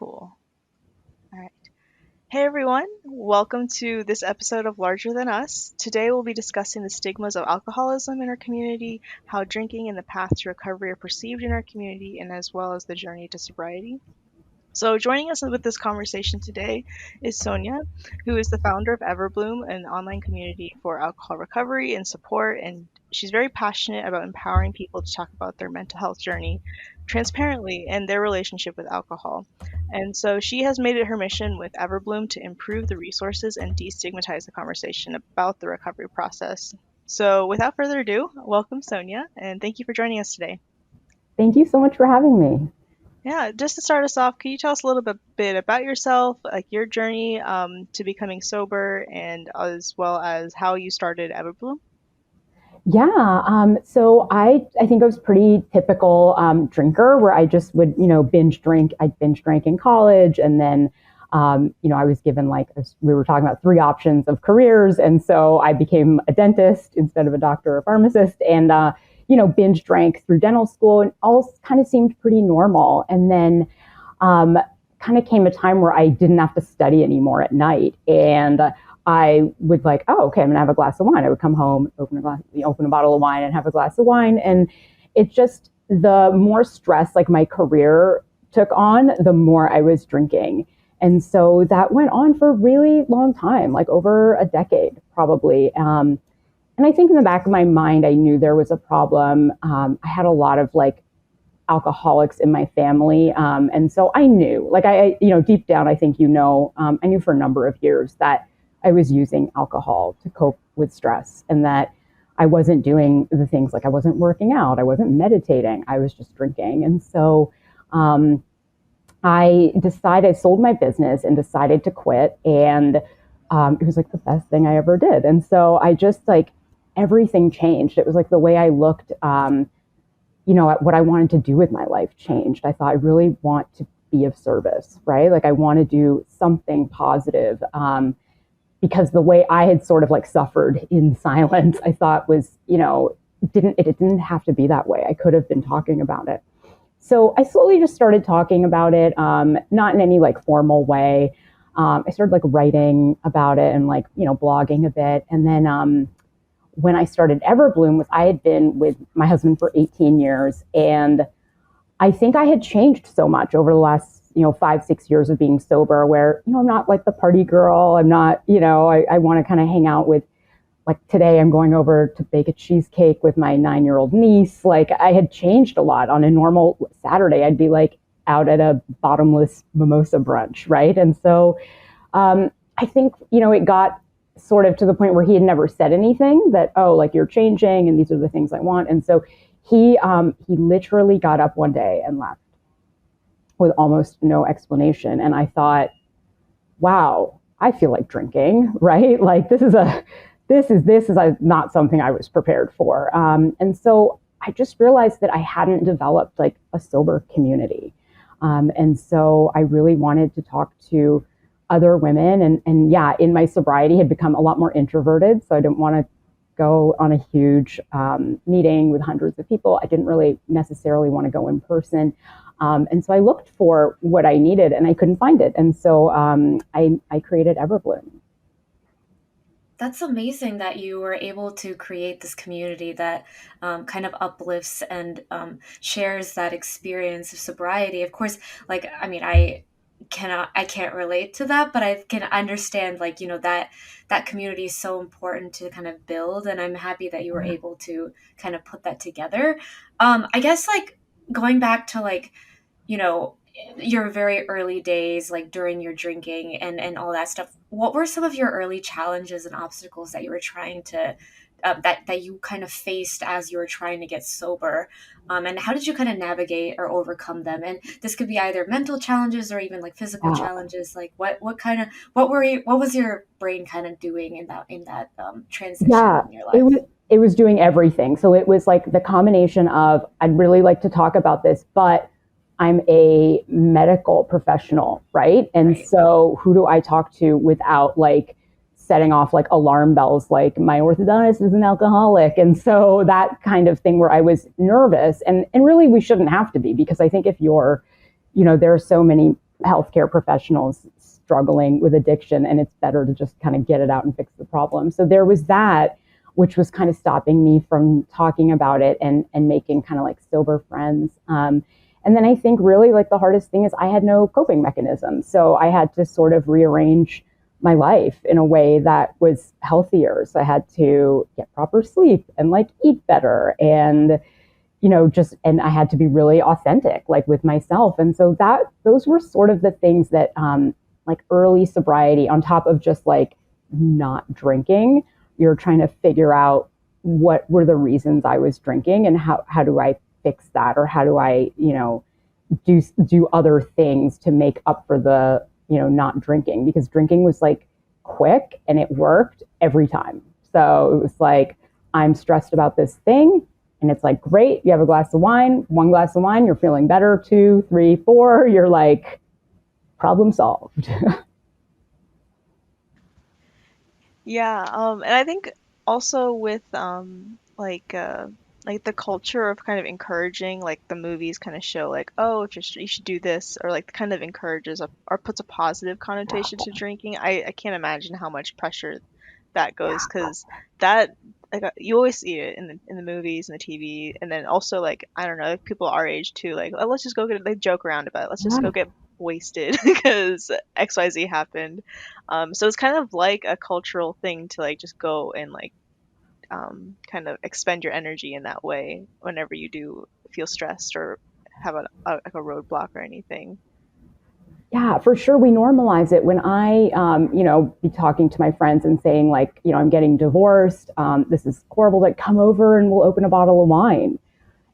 Cool. All right. Hey everyone, welcome to this episode of Larger Than Us. Today we'll be discussing the stigmas of alcoholism in our community, how drinking and the path to recovery are perceived in our community, and as well as the journey to sobriety. So, joining us with this conversation today is Sonia, who is the founder of Everblume, an online community for alcohol recovery and support. And she's very passionate about empowering people to talk about their mental health journey transparently and their relationship with alcohol. And so, she has made it her mission with Everbloom to improve the resources and destigmatize the conversation about the recovery process. So, without further ado, welcome, Sonia, and thank you for joining us today. Thank you so much for having me. Yeah, just to start us off, can you tell us a little bit about yourself, like your journey to becoming sober, and as well as how you started Everbloom? Yeah, so I think I was pretty typical drinker where I just would, binge drink. I binge drank in college, and then, I was given we were talking about three options of careers, and so I became a dentist instead of a doctor or pharmacist, and binge drank through dental school, and all kind of seemed pretty normal. And then, kind of came a time where I didn't have to study anymore at night, and I would like, oh, okay, I'm gonna have a glass of wine. I would come home, open a bottle of wine and have a glass of wine. And it's just the more stress like my career took on, the more I was drinking. And so that went on for a really long time, like over a decade, probably. And I think in the back of my mind, I knew there was a problem. I had a lot of alcoholics in my family. And so I knew, deep down, I think, I knew for a number of years that I was using alcohol to cope with stress, and that I wasn't doing the things, like I wasn't working out, I wasn't meditating, I was just drinking. And so I sold my business and decided to quit. And it was like the best thing I ever did. And so I just everything changed. It was like the way I looked, at what I wanted to do with my life changed. I thought, I really want to be of service, right? Like I want to do something positive. Because the way I had sort of suffered in silence, I thought was, it didn't have to be that way. I could have been talking about it. So I slowly just started talking about it, not in any formal way. I started writing about it and blogging a bit. And then when I started Everbloom, I had been with my husband for 18 years. And I think I had changed so much over the last 5-6 years of being sober, where, I'm not the party girl. I'm not, I want to kind of hang out with, today I'm going over to bake a cheesecake with my 9-year-old niece. I had changed a lot. On a normal Saturday, I'd be out at a bottomless mimosa brunch, right? And so I think, it got sort of to the point where he had never said anything that, oh, you're changing and these are the things I want. And so he literally got up one day and left with almost no explanation. And I thought, wow, I feel like drinking, right? This is not something I was prepared for. And so I just realized that I hadn't developed a sober community. And so I really wanted to talk to other women, and yeah, in my sobriety had become a lot more introverted. So I didn't want to go on a huge meeting with hundreds of people. I didn't really necessarily want to go in person. And so I looked for what I needed and I couldn't find it. And so I created Everblume. That's amazing that you were able to create this community that kind of uplifts and shares that experience of sobriety. Of course, I can't relate to that, but I can understand that community is so important to kind of build. And I'm happy that you were able to kind of put that together. I guess going back to your very early days, during your drinking and all that stuff, what were some of your early challenges and obstacles that you were trying to that you kind of faced as you were trying to get sober, and how did you kind of navigate or overcome them? And this could be either mental challenges or even physical challenges. What was your brain kind of doing in that transition in your life? It was doing everything. So it was the combination of, I'd really like to talk about this, but I'm a medical professional, right? And so who do I talk to without setting off alarm bells, my orthodontist is an alcoholic? And so that kind of thing where I was nervous, and really we shouldn't have to be, because I think if you're, there are so many healthcare professionals struggling with addiction, and it's better to just kind of get it out and fix the problem. So there was that, which was kind of stopping me from talking about it and making kind of like sober friends. And then I think really like the hardest thing is I had no coping mechanism. So I had to sort of rearrange my life in a way that was healthier. So I had to get proper sleep and like eat better and just, and I had to be really authentic, like with myself. And so those were sort of the things that, like early sobriety, on top of just like not drinking, you're trying to figure out what were the reasons I was drinking and how do I fix that, or how do I, do other things to make up for the, not drinking, because drinking was like quick and it worked every time. So it was like, I'm stressed about this thing. And it's like, great, you have a glass of wine, one glass of wine, you're feeling better, two, three, four, you're like, problem solved. Yeah, and I think also with like the culture of kind of encouraging, like the movies kind of show like, oh, if you should do this, or like kind of encourages or puts a positive connotation to drinking. I can't imagine how much pressure that goes, because that like you always see it in the movies and the TV, and then also like I don't know, like, people our age too, like, oh, let's just go get, they joke around about it, let's just go Yeah. get wasted because XYZ happened. So it's kind of like a cultural thing to like just go and like kind of expend your energy in that way whenever you do feel stressed or have like a roadblock or anything. Yeah, for sure. We normalize it. When I, be talking to my friends and saying like, I'm getting divorced. This is horrible. Like, come over and we'll open a bottle of wine.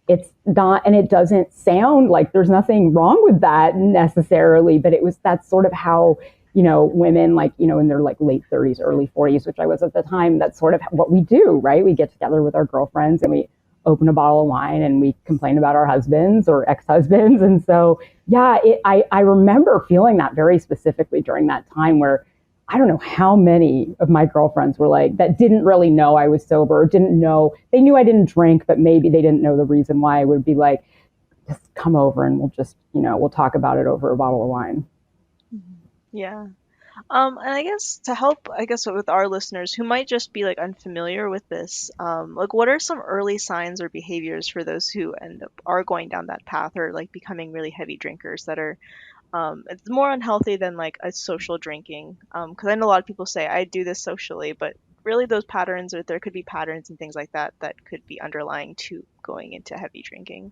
It's not, and it doesn't sound like there's nothing wrong with that necessarily, but that's sort of how, women like, in their like late 30s, early 40s, which I was at the time, that's sort of what we do, right? We get together with our girlfriends and we open a bottle of wine and we complain about our husbands or ex-husbands. And so, yeah, I remember feeling that very specifically during that time where I don't know how many of my girlfriends were like, that didn't really know I was sober, didn't know, they knew I didn't drink, but maybe they didn't know the reason why. I would be like, just come over and we'll just, we'll talk about it over a bottle of wine. Mhm. Yeah. And I guess to help, I guess with our listeners who might just be like unfamiliar with this, like what are some early signs or behaviors for those who end up are going down that path or like becoming really heavy drinkers that are it's more unhealthy than like a social drinking. Because I know a lot of people say I do this socially, but really those patterns, or there could be patterns and things like that that could be underlying to going into heavy drinking.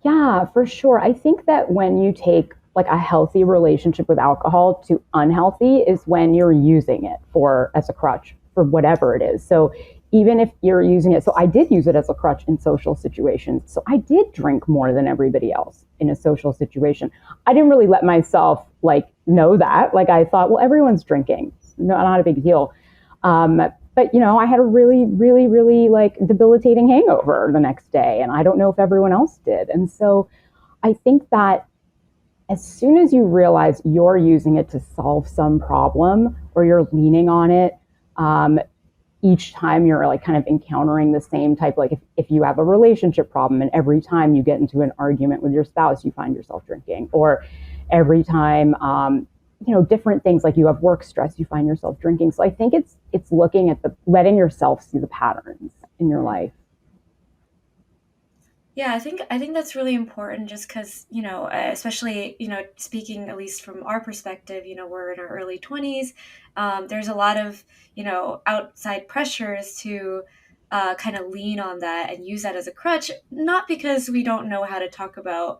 Yeah, for sure. I think that when you take like a healthy relationship with alcohol to unhealthy is when you're using it for as a crutch for whatever it is. So even if you're using it, so I did use it as a crutch in social situations. So I did drink more than everybody else in a social situation. I didn't really let myself like know that. Like I thought, well, everyone's drinking. No, not a big deal. But I had a really, really, really like debilitating hangover the next day, and I don't know if everyone else did. And so I think that as soon as you realize you're using it to solve some problem or you're leaning on it, um, each time you're like kind of encountering the same type, like if you have a relationship problem and every time you get into an argument with your spouse, you find yourself drinking, or every time, different things like you have work stress, you find yourself drinking. So I think it's looking at letting yourself see the patterns in your life. Yeah, I think that's really important just because, especially, speaking at least from our perspective, we're in our early 20s. There's a lot of, outside pressures to kind of lean on that and use that as a crutch, not because we don't know how to talk about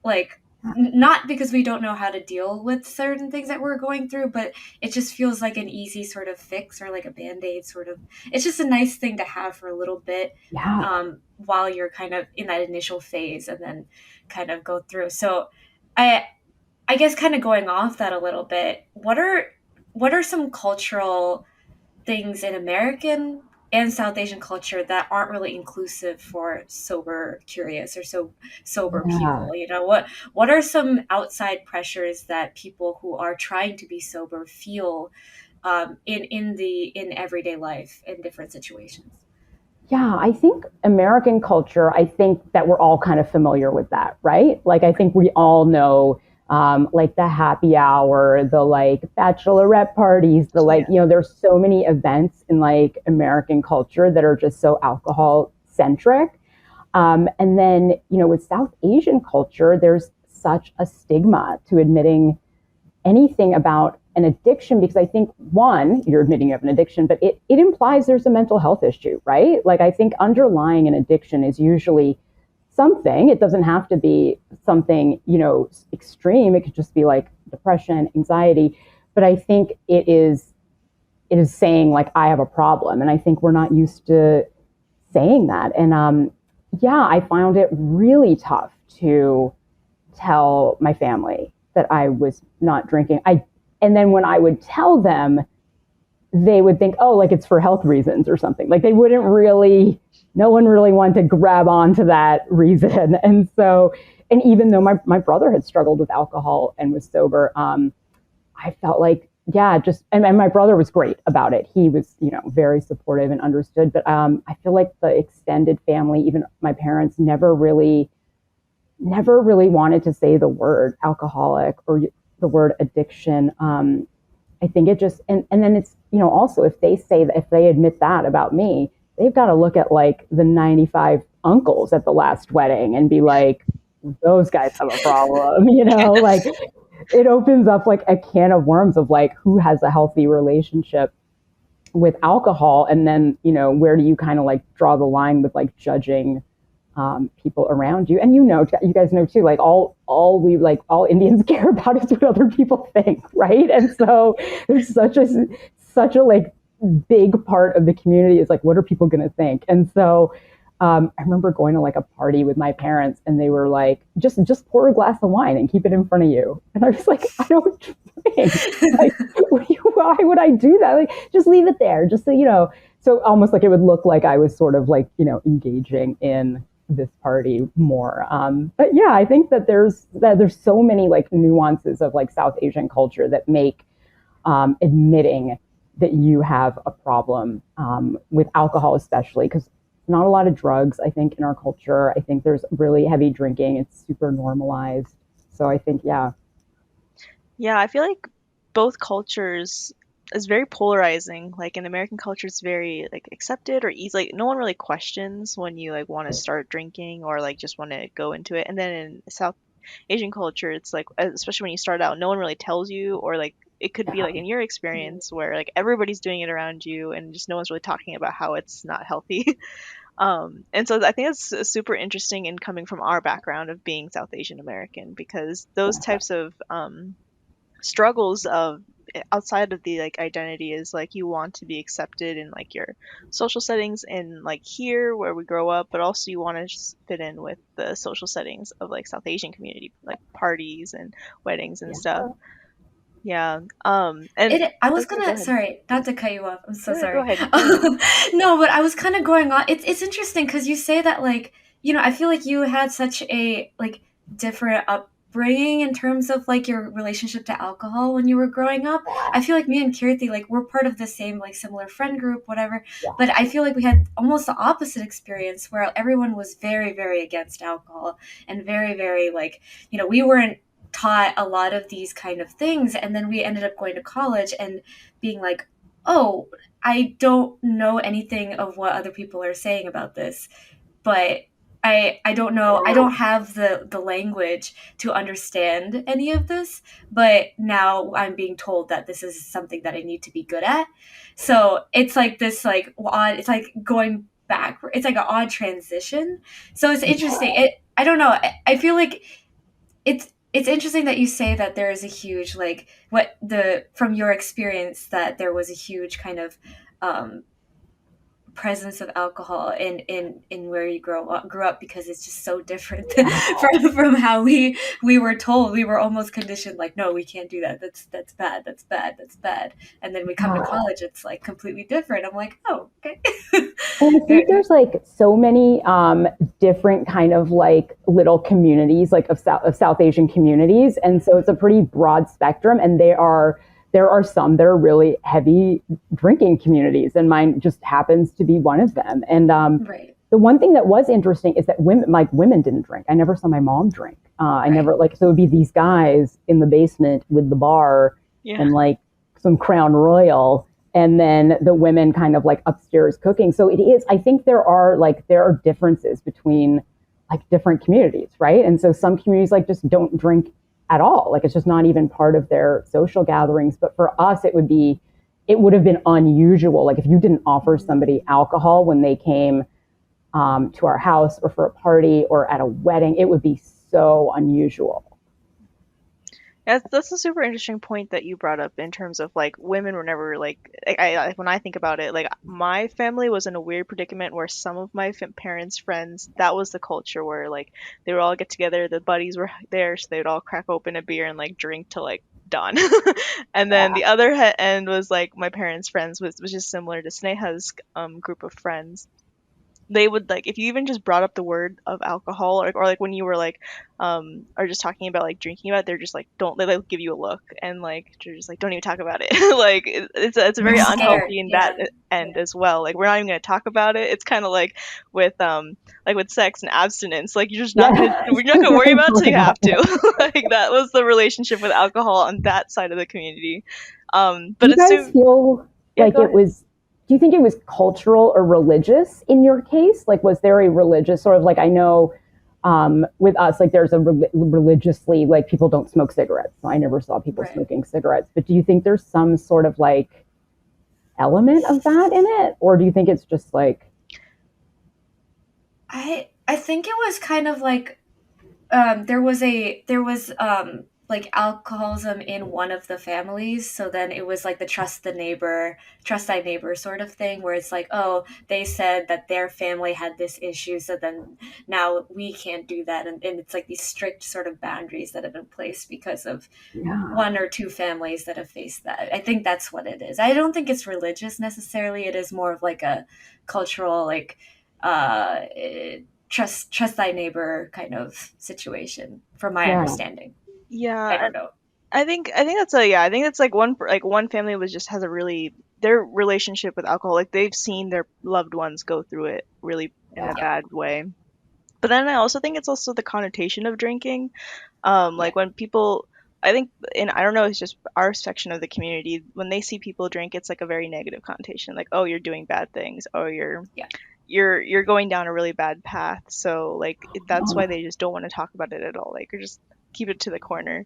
like not because we don't know how to deal with certain things that we're going through, but it just feels like an easy sort of fix or like a band-aid sort of. It's just a nice thing to have for a little bit, Yeah. while you're kind of in that initial phase and then kind of go through. So I guess kind of going off that a little bit, what are some cultural things in American and South Asian culture that aren't really inclusive for sober curious or sober Yeah. people? What are some outside pressures that people who are trying to be sober feel, in everyday life in different situations? Yeah, I think American culture, I think that we're all kind of familiar with that, right? Like, I think we all know like the happy hour, the like bachelorette parties, the like, there's so many events in like American culture that are just so alcohol centric. And then, with South Asian culture, there's such a stigma to admitting anything about an addiction, because I think, one, you're admitting you have an addiction, but it implies there's a mental health issue, right? Like, I think underlying an addiction is usually something. It doesn't have to be something, extreme. It could just be like depression, anxiety. But I think it is saying like, I have a problem. And I think we're not used to saying that. And I found it really tough to tell my family that I was not drinking. And then when I would tell them, they would think, oh, like it's for health reasons or something. Like they wouldn't really, no one really wanted to grab onto that reason. And so, and even though my brother had struggled with alcohol and was sober, I felt like, and my brother was great about it. He was, very supportive and understood. But I feel like the extended family, even my parents, never really wanted to say the word alcoholic or the word addiction. I think it just, and then it's, also if they admit that about me, they've got to look at like the 95 uncles at the last wedding and be like, those guys have a problem, like it opens up like a can of worms of like, who has a healthy relationship with alcohol? And then, where do you kind of like draw the line with like judging people around you? And you guys know too, like all Indians care about is what other people think, right? And so there's such a like big part of the community is like, what are people going to think? And so I remember going to like a party with my parents, and they were like, just pour a glass of wine and keep it in front of you. And I was like, I don't drink. Like, why would I do that? Like, just leave it there. Just so so almost like it would look like I was sort of like engaging in this party more. But yeah, I think that there's so many like nuances of like South Asian culture that make admitting that you have a problem with alcohol, especially because not a lot of drugs, I think, in our culture. I think there's really heavy drinking. It's super normalized. So I think, Yeah, I feel like both cultures is very polarizing. Like in American culture, it's very like accepted or easy. Like no one really questions when you like want to start drinking or like just want to go into it. And then in South Asian culture, it's like, especially when you start out, no one really tells you, or like it could be like in your experience where like everybody's doing it around you and just no one's really talking about how it's not healthy. And so I think it's super interesting in coming from our background of being South Asian American, because those types of struggles of outside of the like identity is like you want to be accepted in like your social settings and like here where we grow up, but also you want to just fit in with the social settings of like South Asian community, like parties and weddings and stuff. Yeah. And I was okay, go gonna, ahead. sorry, not to cut you off. I'm so Go sorry. ahead. No, but I was kind of going on. It's interesting because you say that like, I feel like you had such a like different upbringing in terms of like your relationship to alcohol when you were growing up. I feel like me and Keerthi, like we're part of the same like similar friend group, whatever. But I feel like we had almost the opposite experience where everyone was very, very against alcohol and very, very like, we weren't taught a lot of these kind of things, and then we ended up going to college and being like, oh, I don't know anything of what other people are saying about this, but I don't know, I don't have the language to understand any of this, but now I'm being told that this is something that I need to be good at. So it's like this like odd, it's like going back, it's like an odd transition. So it's interesting. I don't know, I feel like it's interesting that you say that there is a huge like what the from your experience that there was a huge kind of presence of alcohol in where you grew up, because it's just so different from how we were told. We were almost conditioned like, no, we can't do that, that's bad, that's bad, that's bad. And then we come to college, it's like completely different. I'm like, oh, okay. And I think there's like so many different kind of like little communities like of South Asian communities, and so it's a pretty broad spectrum. And there are some that are really heavy drinking communities, and mine just happens to be one of them. And Right. the one thing that was interesting is that women didn't drink. I never saw my mom drink. I never like, so it would be these guys in the basement with the bar and like some Crown Royal, and then the women kind of like upstairs cooking. So it is, I think there are differences between like different communities, right? And so some communities like just don't drink at all. Like it's just not even part of their social gatherings. But for us, it would have been unusual. Like if you didn't offer somebody alcohol when they came to our house or for a party or at a wedding, it would be so unusual. That's a super interesting point that you brought up in terms of like women were never like when I think about it, like my family was in a weird predicament where some of my parents' friends, that was the culture where like they would all get together, the buddies were there, so they would all crack open a beer and like drink till like dawn. And then Yeah. the other end was like my parents' friends, which is similar to Sneha's group of friends. They would like if you even just brought up the word of alcohol or like when you were like or just talking about like drinking about it, they're just like don't they like give you a look and like they're just like don't even talk about it. Like it's a They're very scared. unhealthy in that Yeah. end as well. Like we're not even going to talk about it. It's kind of like with sex and abstinence, like Yeah. you're not going to worry about it till you have That. to. Like that was the relationship with alcohol on that side of the community. Do But you it's guys too. feel Yeah, like go it ahead. was, do you think it was cultural or religious in your case? Like, was there a religious sort of like, I know with us, like there's a religiously, like people don't smoke cigarettes. So I never saw people Right. smoking cigarettes. But do you think there's some sort of like element of that in it? Or do you think it's just like, I think it was kind of like there was like alcoholism in one of the families, so then it was like the trust thy neighbor sort of thing, where it's like, oh, they said that their family had this issue, so then now we can't do that, and it's like these strict sort of boundaries that have been placed because of yeah, one or two families that have faced that. I think that's what it is. I don't think it's religious necessarily. It is more of like a cultural, like uh trust thy neighbor kind of situation, from my yeah, understanding. I Yeah, don't know. I think that's a yeah. I think that's like one family was just has a really their relationship with alcohol. Like they've seen their loved ones go through it really in a yeah, Yeah. bad way. But then I also think it's also the connotation of drinking. Yeah. Like when people, I think, and I don't know, it's just our section of the community. When they see people drink, it's like a very negative connotation. Like, oh, you're doing bad things. Oh, Yeah. you're going down a really bad path. So like that's why uh, they just don't want to talk about it at all. Like, or just keep it to the corner,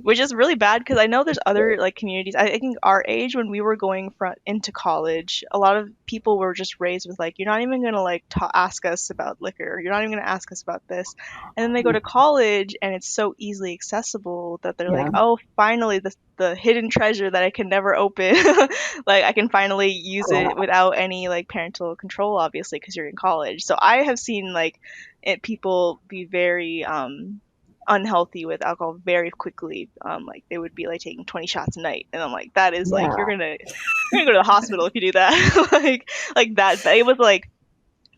which is really bad because I know there's other like communities. I think our age when we were going into college, a lot of people were just raised with like, you're not even gonna like ask us about liquor, you're not even gonna ask us about this, and then they go to college and it's so easily accessible that they're like, yeah, oh, finally the hidden treasure that I can never open, like I can finally use it yeah, without any like parental control, obviously, because you're in college. So I have seen like people be very unhealthy with alcohol very quickly. Like they would be like taking 20 shots a night, and I'm like, that is like yeah, you're gonna go to the hospital if you do that. Like that. It was like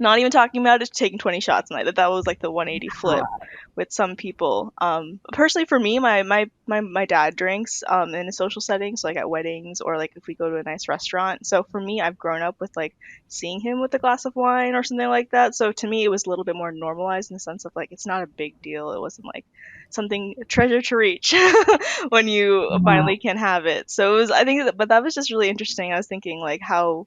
not even talking about it, taking 20 shots a night. That was like the 180 flip with some people. Personally, for me, my dad drinks in a social setting, so like at weddings or like if we go to a nice restaurant. So for me, I've grown up with like seeing him with a glass of wine or something like that. So to me, it was a little bit more normalized in the sense of like it's not a big deal. It wasn't like something a treasure to reach when you yeah, finally can have it. So it was, I think, but that was just really interesting. I was thinking like how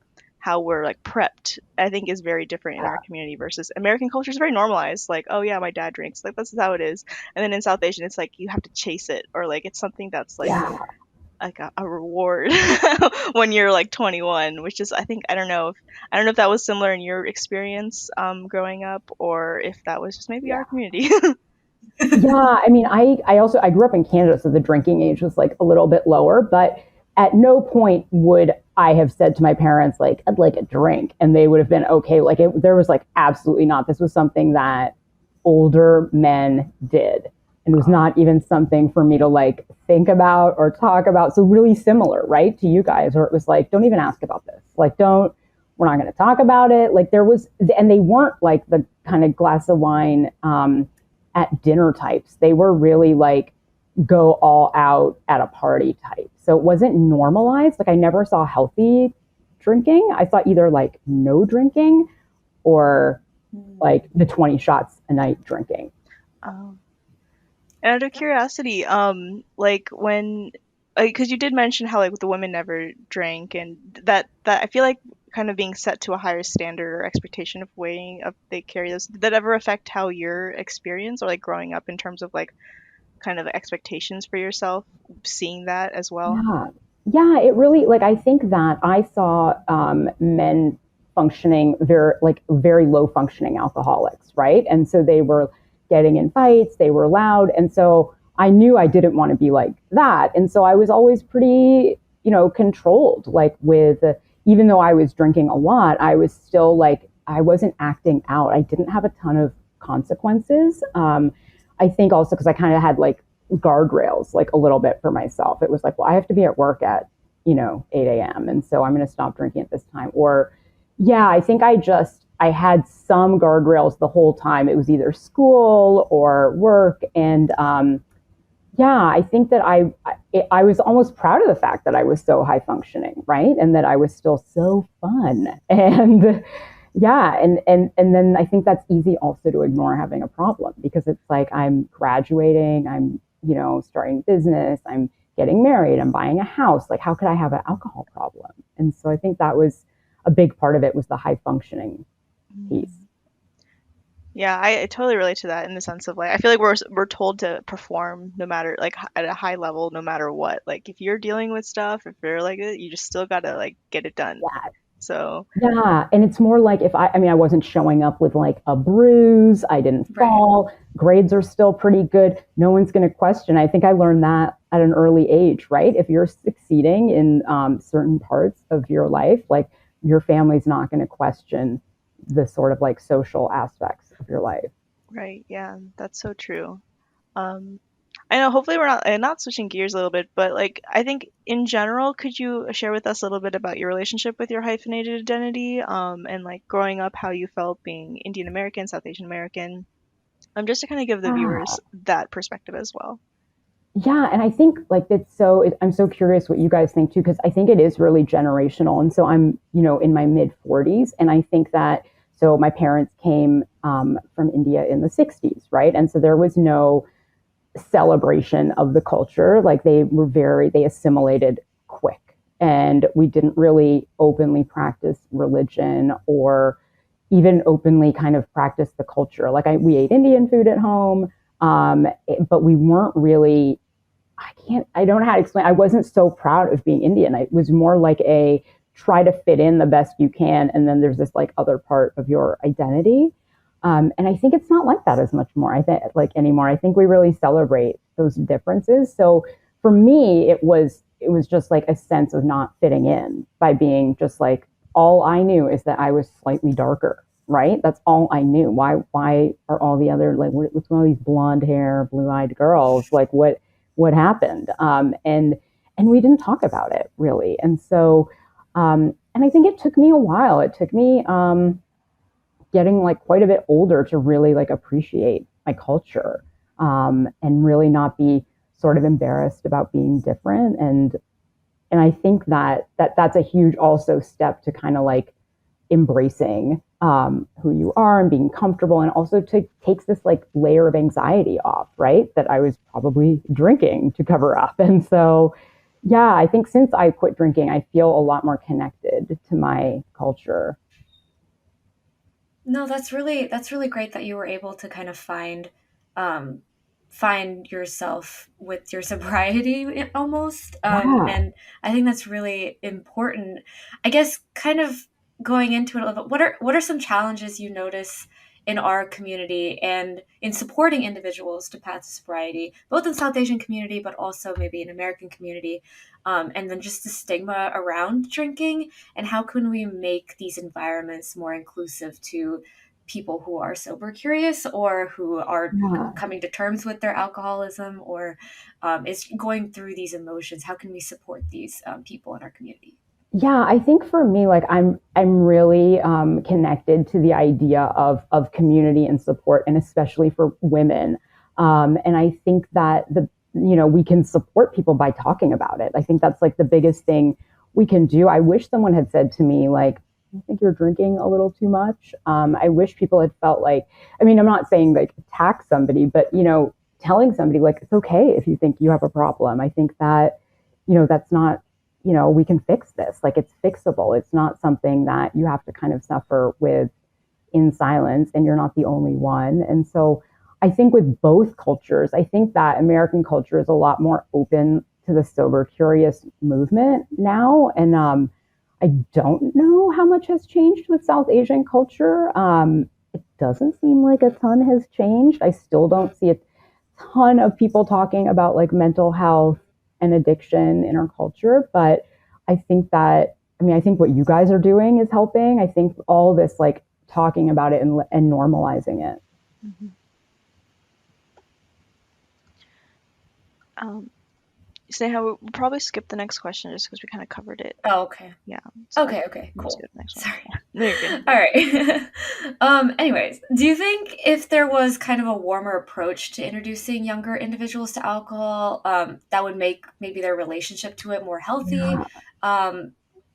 we're like prepped, I think is very different in our community versus American culture is very normalized. Like, oh yeah, my dad drinks. Like that's how it is. And then in South Asian, it's like you have to chase it or like it's something that's yeah. like a reward when you're like 21, which is I don't know if that was similar in your experience growing up or if that was just maybe our community. Yeah, I mean, I grew up in Canada, so the drinking age was like a little bit lower, but at no point would I have said to my parents like I'd like a drink, and they would have been okay. Like there was like absolutely not. This was something that older men did, and it was not even something for me to like think about or talk about. So really similar, right, to you guys, where it was like, don't even ask about this. Like, don't. We're not going to talk about it. Like there was, and they weren't like the kind of glass of wine. At dinner types. They were really like go all out at a party type. So it wasn't normalized. Like I never saw healthy drinking. I saw either like no drinking or like the 20 shots a night drinking. um, And out of curiosity, like when, because you did mention how like the women never drank, and that I feel like kind of being set to a higher standard or expectation of weighing of they carry those. Did that ever affect how your experience or like growing up in terms of like kind of expectations for yourself, seeing that as well? Yeah. Yeah, it really, like, I think that I saw men functioning very low functioning alcoholics, right? And so they were getting in fights, they were loud. And so I knew I didn't want to be like that. And so I was always pretty, controlled, like even though I was drinking a lot, I was still like, I wasn't acting out. I didn't have a ton of consequences. I think also because I kind of had like guardrails like a little bit for myself. It was like, well, I have to be at work at, 8 a.m. And so I'm going to stop drinking at this time. Or, yeah, I think I had some guardrails the whole time. It was either school or work. And yeah, I think that I was almost proud of the fact that I was so high functioning, right? And that I was still so fun. And yeah, and then I think that's easy also to ignore having a problem because it's like I'm graduating, I'm, starting business, I'm getting married, I'm buying a house. Like how could I have an alcohol problem? And so I think that was a big part of it was the high functioning piece. Mm. Yeah, I totally relate to that in the sense of like I feel like we're told to perform no matter like at a high level no matter what. Like if you're dealing with stuff, if you're like it, you just still gotta like get it done. Yeah, So yeah, and it's more like if I mean, I wasn't showing up with like a bruise, I didn't Right. fall, grades are still pretty good. No one's going to question. I think I learned that at an early age, right? If you're succeeding in certain parts of your life, like your family's not going to question the sort of like social aspects of your life. right, yeah, that's so true. Um, I know hopefully we're not switching gears a little bit, but like I think in general, could you share with us a little bit about your relationship with your hyphenated identity, and like growing up, how you felt being Indian American, South Asian American, just to kind of give the Yeah. viewers that perspective as well. Yeah, and I think like I'm so curious what you guys think too because I think it is really generational. And so I'm, in my mid 40s and I think that so my parents came from India in the 60s, right? And so there was no celebration of the culture. Like they assimilated quick. And we didn't really openly practice religion or even openly kind of practice the culture. Like we ate Indian food at home, but we weren't really I don't know how to explain. I wasn't so proud of being Indian. It was more like a try to fit in the best you can. And then there's this like other part of your identity. And I think it's not like that as much more. I think like anymore. I think we really celebrate those differences. So for me, it was just like a sense of not fitting in by being just like all I knew is that I was slightly darker. Right. That's all I knew. Why are all the other like what's one of these blonde hair, blue eyed girls? Like what happened? And we didn't talk about it really. And so and I think it took me a while. It took me getting like quite a bit older to really like appreciate my culture and really not be sort of embarrassed about being different. And I think that's a huge also step to kind of like embracing who you are and being comfortable and also takes this like layer of anxiety off, right? That I was probably drinking to cover up. And so, yeah, I think since I quit drinking, I feel a lot more connected to my culture. No, that's really great that you were able to kind of um, find yourself with your sobriety almost. Yeah. And I think that's really important. I guess kind of going into it a little bit, what are some challenges you notice in our community and in supporting individuals to path to sobriety, both in South Asian community, but also maybe in American community, and then just the stigma around drinking and how can we make these environments more inclusive to people who are sober curious or who are Yeah. coming to terms with their alcoholism or is going through these emotions? How can we support these people in our community? Yeah, I think for me, like I'm really connected to the idea of community and support, and especially for women. And I think that we can support people by talking about it. I think that's like the biggest thing we can do. I wish someone had said to me like, "I think you're drinking a little too much." I wish people had felt like, I mean, I'm not saying like attack somebody, but telling somebody like, it's okay if you think you have a problem. I think that, that's not, we can fix this. Like, it's fixable. It's not something that you have to kind of suffer with in silence, and you're not the only one. And so I think with both cultures, I think that American culture is a lot more open to the sober curious movement now. And I don't know how much has changed with South Asian culture. It doesn't seem like a ton has changed. I still don't see a ton of people talking about like mental health and addiction in our culture. But I think that, I think what you guys are doing is helping. I think all this like talking about it and normalizing it. Mm-hmm. Sneha, we'll probably skip the next question just because we kind of covered it. Oh, okay. Yeah. So okay, cool. Sorry. No, you're good. All right. Anyways, do you think if there was kind of a warmer approach to introducing younger individuals to alcohol, that would make maybe their relationship to it more healthy,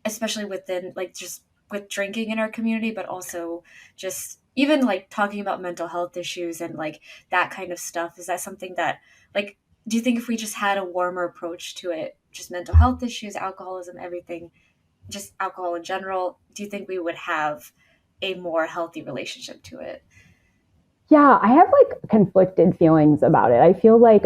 especially within like just with drinking in our community, but also just even like talking about mental health issues and like that kind of stuff? Is that something that like, do you think if we just had a warmer approach to it, just mental health issues, alcoholism, everything, just alcohol in general, do you think we would have a more healthy relationship to it? Yeah, I have like conflicted feelings about it. I feel like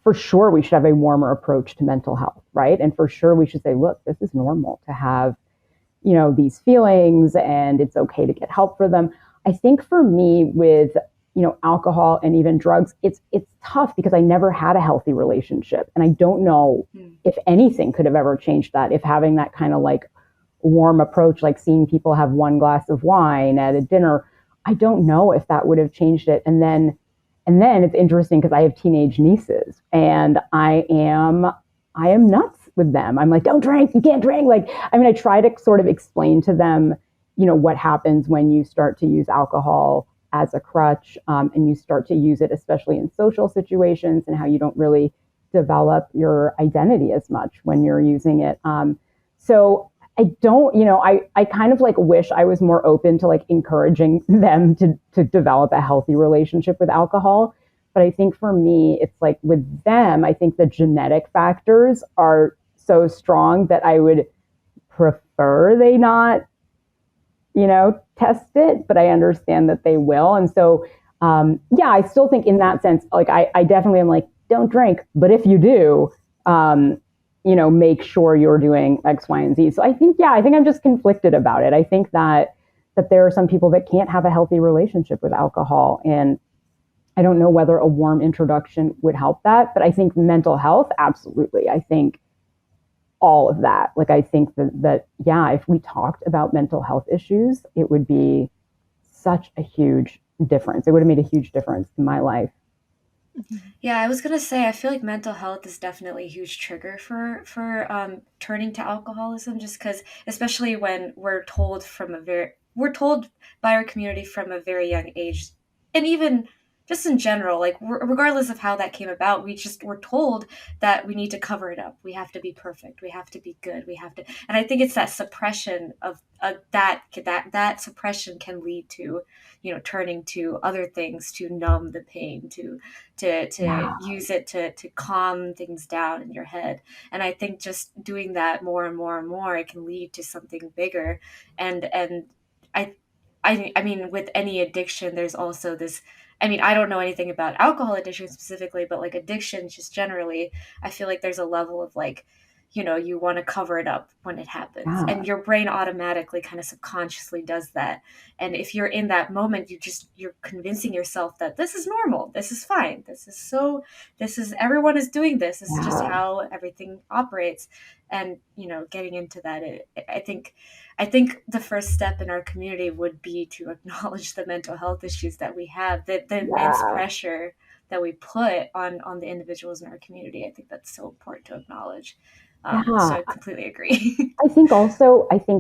for sure we should have a warmer approach to mental health, right? And for sure we should say, look, this is normal to have, these feelings, and it's okay to get help for them. I think for me with, alcohol and even drugs, it's tough because I never had a healthy relationship. And I don't know if anything could have ever changed that, if having that kind of like warm approach, like seeing people have one glass of wine at a dinner, I don't know if that would have changed it. And then it's interesting because I have teenage nieces, and I am nuts with them. I'm like, don't drink, you can't drink. Like, I try to sort of explain to them, what happens when you start to use alcohol as a crutch, and you start to use it, especially in social situations, and how you don't really develop your identity as much when you're using it. So I don't, I kind of like wish I was more open to like encouraging them to develop a healthy relationship with alcohol. But I think for me, it's like with them, I think the genetic factors are so strong that I would prefer they not, test it, but I understand that they will. And so, I still think in that sense, like I definitely am like, don't drink, but if you do, make sure you're doing X, Y, and Z. So I think I'm just conflicted about it. I think that there are some people that can't have a healthy relationship with alcohol. And I don't know whether a warm introduction would help that, but I think mental health, absolutely. I think all of that. Like, I think that if we talked about mental health issues, it would be such a huge difference. It would have made a huge difference in my life. Yeah, I was gonna say I feel like mental health is definitely a huge trigger for turning to alcoholism, just because, especially when we're told by our community from a very young age, and even just in general, like regardless of how that came about, we're told that we need to cover it up. We have to be perfect. We have to be good. We have to, and I think it's that suppression of that suppression can lead to, turning to other things to numb the pain, to use it to calm things down in your head. And I think just doing that more and more and more, it can lead to something bigger. And I mean, with any addiction, there's also this. I mean, I don't know anything about alcohol addiction specifically, but like addiction, just generally, I feel like there's a level of like, you want to cover it up when it happens, and your brain automatically kind of subconsciously does that. And if you're in that moment, you're convincing yourself that this is normal, this is fine, everyone is doing this. This is just how everything operates. And getting into that, I think the first step in our community would be to acknowledge the mental health issues that we have, the immense pressure that we put on the individuals in our community. I think that's so important to acknowledge. So I completely agree. I think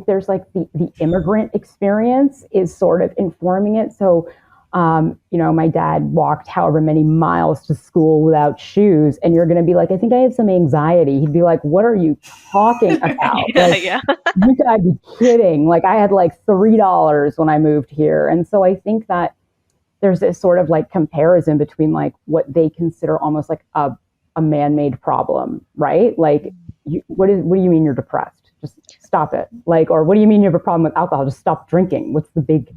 there's like the immigrant experience is sort of informing it. So, my dad walked however many miles to school without shoes, and you're going to be like, I think I have some anxiety. He'd be like, what are you talking about? You gotta be kidding. Like, I had like $3 when I moved here. And so I think that there's this sort of like comparison between like what they consider almost like a man-made problem, right? Like, what do you mean you're depressed? Just stop it. Like, or what do you mean you have a problem with alcohol? Just stop drinking. What's the big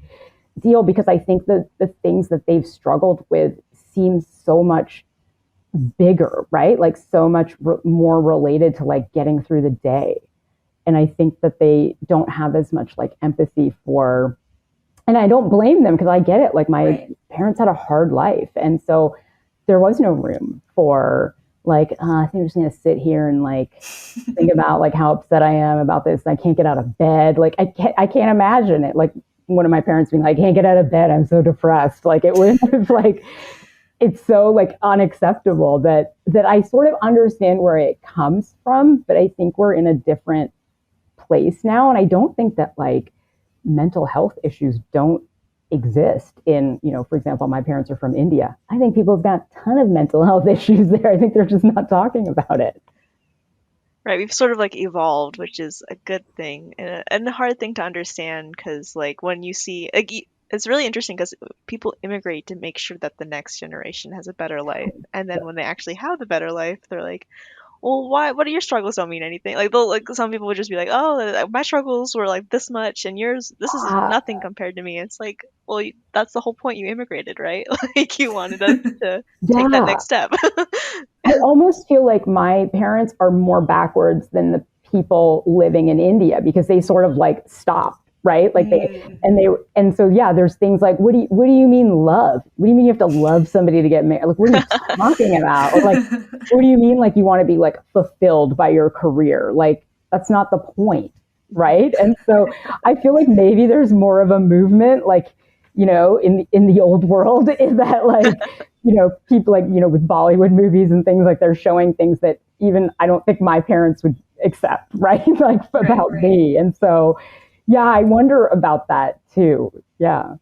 deal? Because I think that the things that they've struggled with seem so much bigger, right? Like so much more related to like getting through the day. And I think that they don't have as much like empathy for, and I don't blame them because I get it. Like my parents had a hard life. And so there was no room for like, I think I'm just going to sit here and like think about like how upset I am about this. I can't get out of bed. Like I can't imagine it. Like one of my parents being like, I can't get out of bed. I'm so depressed. Like it was like, it's so like unacceptable that I sort of understand where it comes from, but I think we're in a different place now. And I don't think that like mental health issues don't exist in, for example, my parents are from India. I think people have got a ton of mental health issues there. I think they're just not talking about it. Right, we've sort of like evolved, which is a good thing and a hard thing to understand because like when you see like it's really interesting because people immigrate to make sure that the next generation has a better life, and then when they actually have the better life, they're like, well, why? What are your struggles? Don't mean anything. Like they'll like some people would just be like, oh, my struggles were like this much, and yours, this is nothing compared to me. It's like, well, that's the whole point. You immigrated, right? Like you wanted us to take that next step. I almost feel like my parents are more backwards than the people living in India because they sort of like stopped, right? Like and so yeah, there's things like what do you mean love? What do you mean you have to love somebody to get married? Like what are you talking about? Or like what do you mean like you want to be like fulfilled by your career? Like that's not the point, right? And so I feel like maybe there's more of a movement like in the old world is that like people like with Bollywood movies and things like they're showing things that even I don't think my parents would accept, right? Like about me. And so yeah, I wonder about that too. Yeah.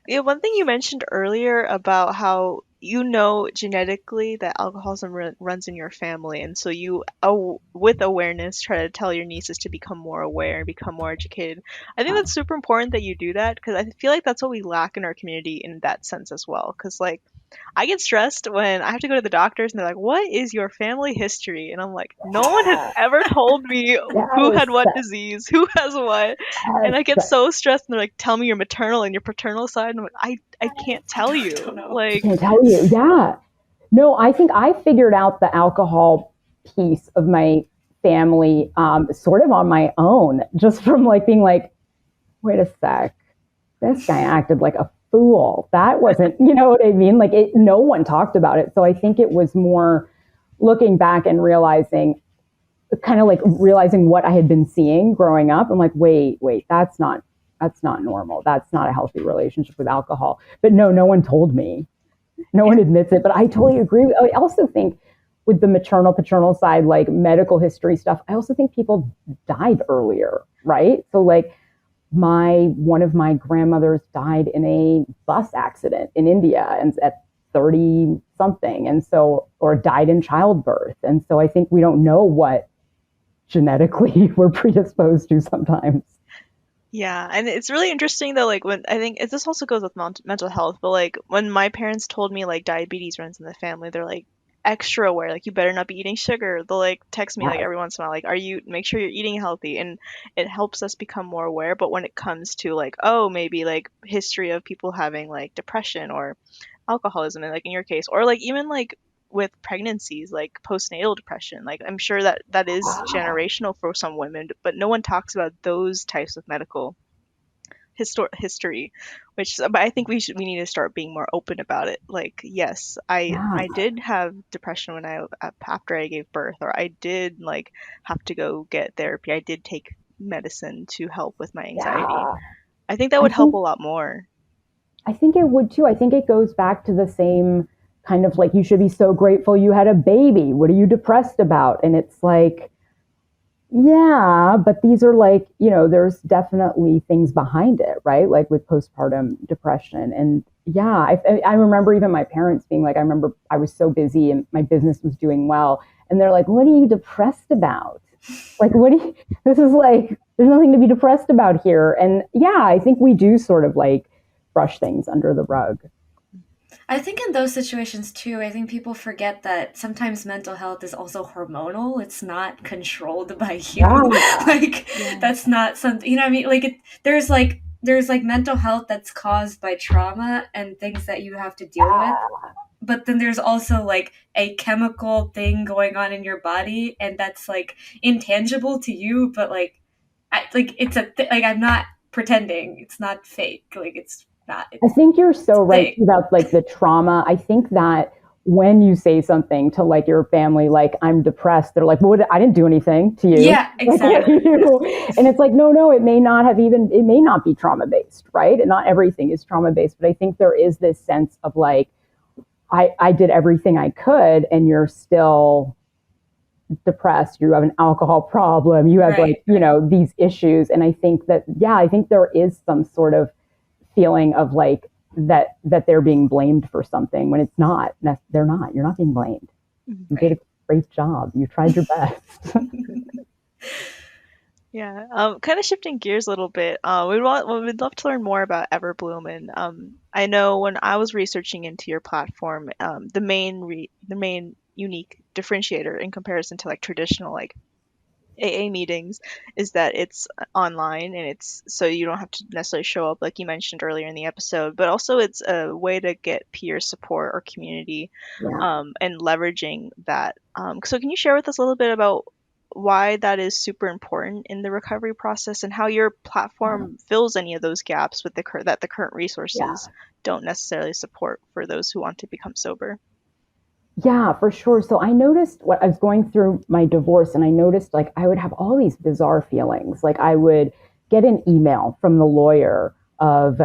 Yeah, one thing you mentioned earlier about how genetically that alcoholism runs in your family, and so you, with awareness, try to tell your nieces to become more aware and become more educated. I think that's super important that you do that because I feel like that's what we lack in our community in that sense as well. Because like I get stressed when I have to go to the doctors and they're like, "What is your family history?" And I'm like, "No one has ever told me who had what disease, who has what." And I get so stressed and they're like, "Tell me your maternal and your paternal side." And I'm like, I can't tell you. Like, I can't tell you. Yeah. No, I think I figured out the alcohol piece of my family sort of on my own, just from like being like, wait a sec, this guy acted like a fool. That wasn't, you know what I mean? Like no one talked about it. So I think it was more looking back and realizing what I had been seeing growing up. I'm like, wait, that's not normal. That's not a healthy relationship with alcohol. But no one told me. No one admits it. But I totally agree. I also think with the maternal paternal side, like medical history stuff, I also think people died earlier, right? So like one of my grandmothers died in a bus accident in India and at 30 something. And so, or died in childbirth. And so I think we don't know what genetically we're predisposed to sometimes. Yeah, and it's really interesting though, like when I think this also goes with mental health, but like when my parents told me like diabetes runs in the family, they're like extra aware, like you better not be eating sugar. They'll like text me like every once in a while, like, make sure you're eating healthy, and it helps us become more aware. But when it comes to like, oh, maybe like history of people having like depression or alcoholism, and like in your case, or like even like with pregnancies, like postnatal depression, like I'm sure that is generational for some women, but no one talks about those types of medical history, but I think we need to start being more open about it. Like, yes, I did have depression when after I gave birth, or I did like have to go get therapy. I did take medicine to help with my anxiety. I think that would help a lot more. I think it would too. I think it goes back to the same kind of like, you should be so grateful you had a baby. What are you depressed about? And it's like, yeah, but these are like, there's definitely things behind it, right? Like with postpartum depression. And yeah, I remember even my parents being like, I remember I was so busy and my business was doing well. And they're like, what are you depressed about? Like, this is like, there's nothing to be depressed about here. And yeah, I think we do sort of like brush things under the rug. I think in those situations too, I think people forget that sometimes mental health is also hormonal. It's not controlled by you. Yeah. Like Yeah. that's not something, you know what I mean? Like there's like mental health that's caused by trauma and things that you have to deal with. But then there's also like a chemical thing going on in your body and that's like intangible to you, but like like it's like I'm not pretending. It's not fake. Like it's not I think you're it's so a right thing. about like the trauma. I think that when you say something to like your family, like I'm depressed, they're like, "Well, I didn't do anything to you. Yeah, Like, what do exactly. you?" And it's like, no, it may not have even, it may not be trauma based, right? And not everything is trauma based, but I think there is this sense of like, I did everything I could, and you're still depressed, you have an alcohol problem, you have like, Right, right. these issues. And I think that, yeah, I think there is some sort of feeling of like that they're being blamed for something when it's not. They're not. You're not being blamed. Mhm. You did a Right. great job. You tried your best. Yeah. Kind of shifting gears a little bit. We'd love to learn more about Everbloom, and I know when I was researching into your platform, the main unique differentiator in comparison to like traditional like AA meetings is that it's online and it's so you don't have to necessarily show up like you mentioned earlier in the episode, but also it's a way to get peer support or community, Yeah. and leveraging that. So can you share with us a little bit about why that is super important in the recovery process and how your platform fills any of those gaps with that the current resources Yeah. don't necessarily support for those who want to become sober? Yeah, for sure. So I noticed what I was going through my divorce, and I noticed like I would have all these bizarre feelings. Like I would get an email from the lawyer of,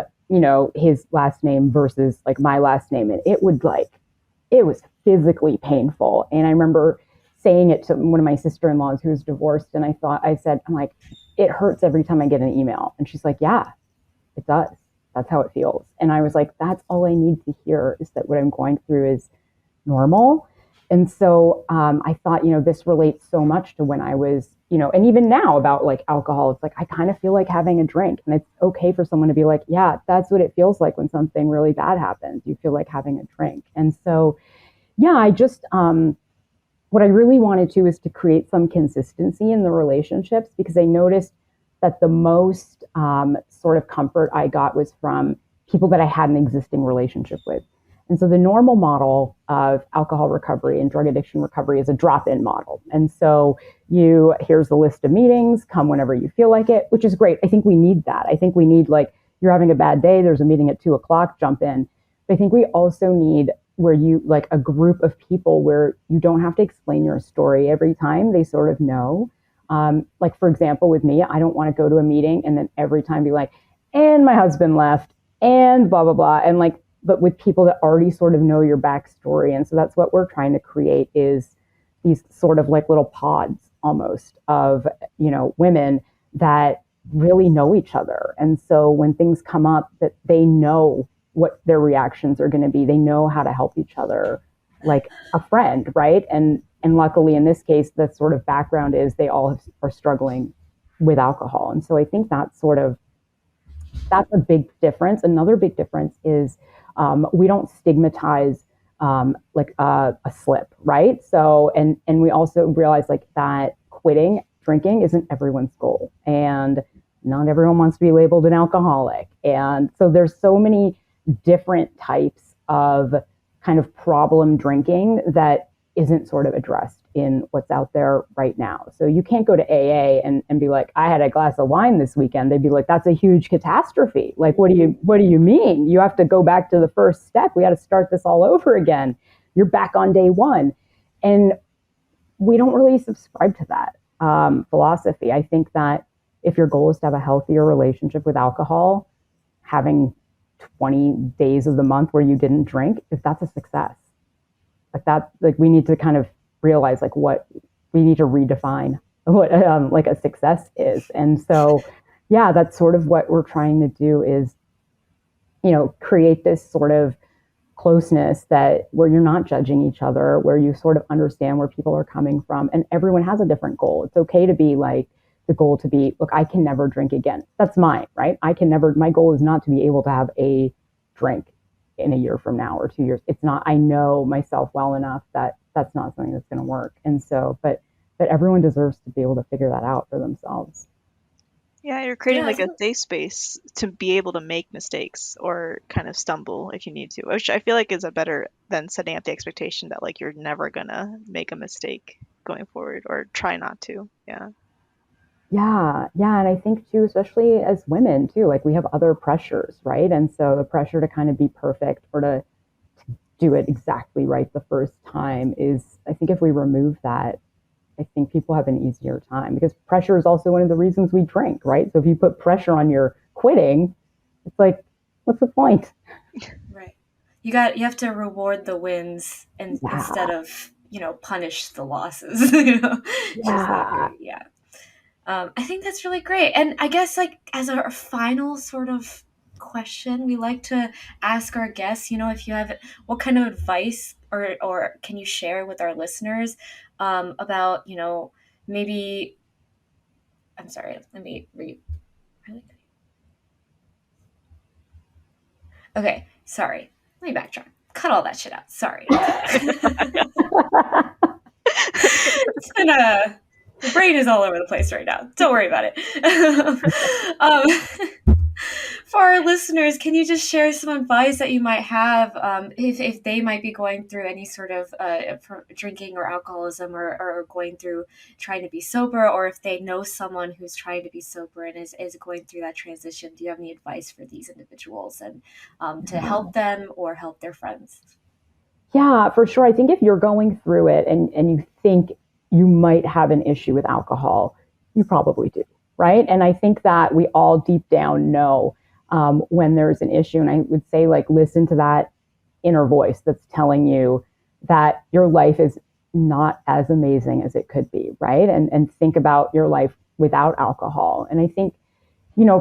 his last name versus like my last name. And it was physically painful. And I remember saying it to one of my sister-in-laws who was divorced. And I'm like, it hurts every time I get an email. And she's like, yeah, it does. That's how it feels. And I was like, that's all I need to hear, is that what I'm going through is normal. And so I thought, this relates so much to when I was, and even now about like alcohol, it's like I kind of feel like having a drink. And it's okay for someone to be like, yeah, that's what it feels like when something really bad happens. You feel like having a drink. And so, yeah, what I really wanted to is to create some consistency in the relationships, because I noticed that the most sort of comfort I got was from people that I had an existing relationship with. And so the normal model of alcohol recovery and drug addiction recovery is a drop-in model. And so here's the list of meetings, come whenever you feel like it, which is great. I think we need that. I think we need, like, you're having a bad day, there's a meeting at 2:00, jump in. But I think we also need where you like a group of people where you don't have to explain your story every time, they sort of know. Like, for example, with me, I don't want to go to a meeting and then every time be like, and my husband left and blah, blah, blah. And like, but with people that already sort of know your backstory. And so that's what we're trying to create, is these sort of like little pods almost of, women that really know each other. And so when things come up, that they know what their reactions are going to be. They know how to help each other like a friend, right? And luckily in this case, the sort of background is they all are struggling with alcohol. And so I think that's a big difference. Another big difference is we don't stigmatize like a slip, right? So and we also realize like that quitting drinking isn't everyone's goal, and not everyone wants to be labeled an alcoholic. And so there's so many different types of kind of problem drinking that isn't sort of addressed in what's out there right now. So you can't go to AA and be like, I had a glass of wine this weekend. They'd be like, that's a huge catastrophe. Like, what do you mean? You have to go back to the first step. We got to start this all over again. You're back on day one. And we don't really subscribe to that philosophy. I think that if your goal is to have a healthier relationship with alcohol, having 20 days of the month where you didn't drink, if that's a success. Like that, like we need to kind of realize like what we need to redefine what like a success is. And so, yeah, that's sort of what we're trying to do, is, create this sort of closeness that where you're not judging each other, where you sort of understand where people are coming from, and everyone has a different goal. It's okay to be like, the goal to be, look, I can never drink again. That's mine, right? I can never, my goal is not to be able to have a drink in a year from now or 2 years. It's not, I know myself well enough that that's not something that's going to work. And so, but everyone deserves to be able to figure that out for themselves. Yeah, you're creating Yeah, I like a think safe space to be able to make mistakes or kind of stumble if you need to, which I feel like is a better than setting up the expectation that like you're never gonna make a mistake going forward or try not to. Yeah. Yeah, yeah, and I think too, especially as women too, like we have other pressures, right? And so the pressure to kind of be perfect or to do it exactly right the first time is, I think if we remove that, I think people have an easier time because pressure is also one of the reasons we drink, right? So if you put pressure on your quitting, it's like, what's the point? right. You have to reward the wins and instead Yeah, of, punish the losses, which is not yeah. great. Yeah. I think that's really great. And I guess, like, as our final sort of question, we like to ask our guests, if you have, what kind of advice or can you share with our listeners about, maybe, I'm sorry, let me read. Okay, sorry. Let me backtrack. Cut all that shit out. Sorry. It's been a the brain is all over the place right now. Don't worry about it. For our listeners, can you just share some advice that you might have if they might be going through any sort of drinking or alcoholism or going through trying to be sober, or if they know someone who's trying to be sober and is going through that transition? Do you have any advice for these individuals and to help them or help their friends? Yeah, for sure. I think if you're going through it and you think you might have an issue with alcohol, you probably do, right? And I think that we all deep down know when there's an issue. And I would say, like, listen to that inner voice that's telling you that your life is not as amazing as it could be, right? And think about your life without alcohol. And I think,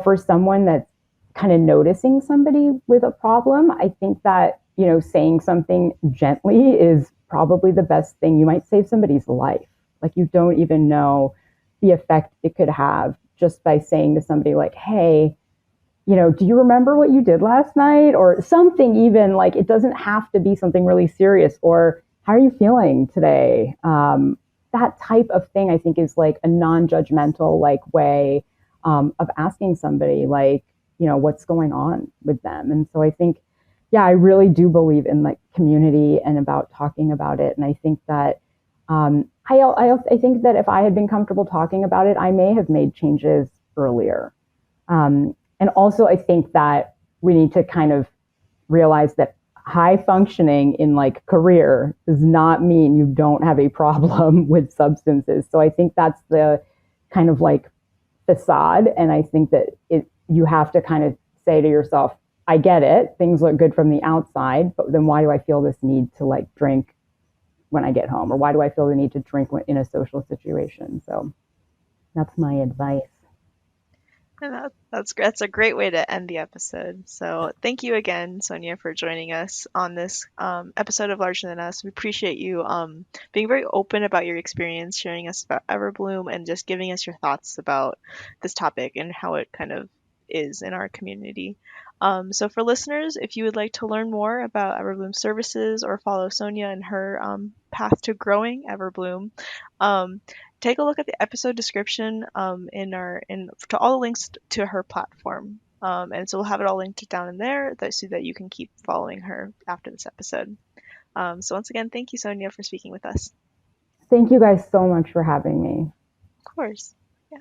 for someone that's kind of noticing somebody with a problem, I think that, saying something gently is probably the best thing. You might save somebody's life. Like, you don't even know the effect it could have just by saying to somebody, like, hey, do you remember what you did last night? Or something, even like, it doesn't have to be something really serious. Or how are you feeling today? That type of thing, I think, is like a non-judgmental like way of asking somebody, like, what's going on with them. And so I think, yeah, I really do believe in like community and about talking about it. And I think that I think that if I had been comfortable talking about it, I may have made changes earlier. And also, I think that we need to kind of realize that high functioning in like career does not mean you don't have a problem with substances. So I think that's the kind of like facade. And I think that you have to kind of say to yourself, I get it. Things look good from the outside, but then why do I feel this need to like drink when I get home? Or why do I feel the need to drink in a social situation? So that's my advice. And that's a great way to end the episode. So thank you again, Sonia, for joining us on this episode of Larger Than Us. We appreciate you being very open about your experience, sharing us about Everbloom, and just giving us your thoughts about this topic and how it kind of is in our community. So for listeners, if you would like to learn more about Everbloom services or follow Sonia and her path to growing Everbloom, um, take a look at the episode description in to all the links to her platform. And so we'll have it all linked down in there so that you can keep following her after this episode. So once again, thank you, Sonia, for speaking with us. Thank you guys so much for having me. Of course. Yeah.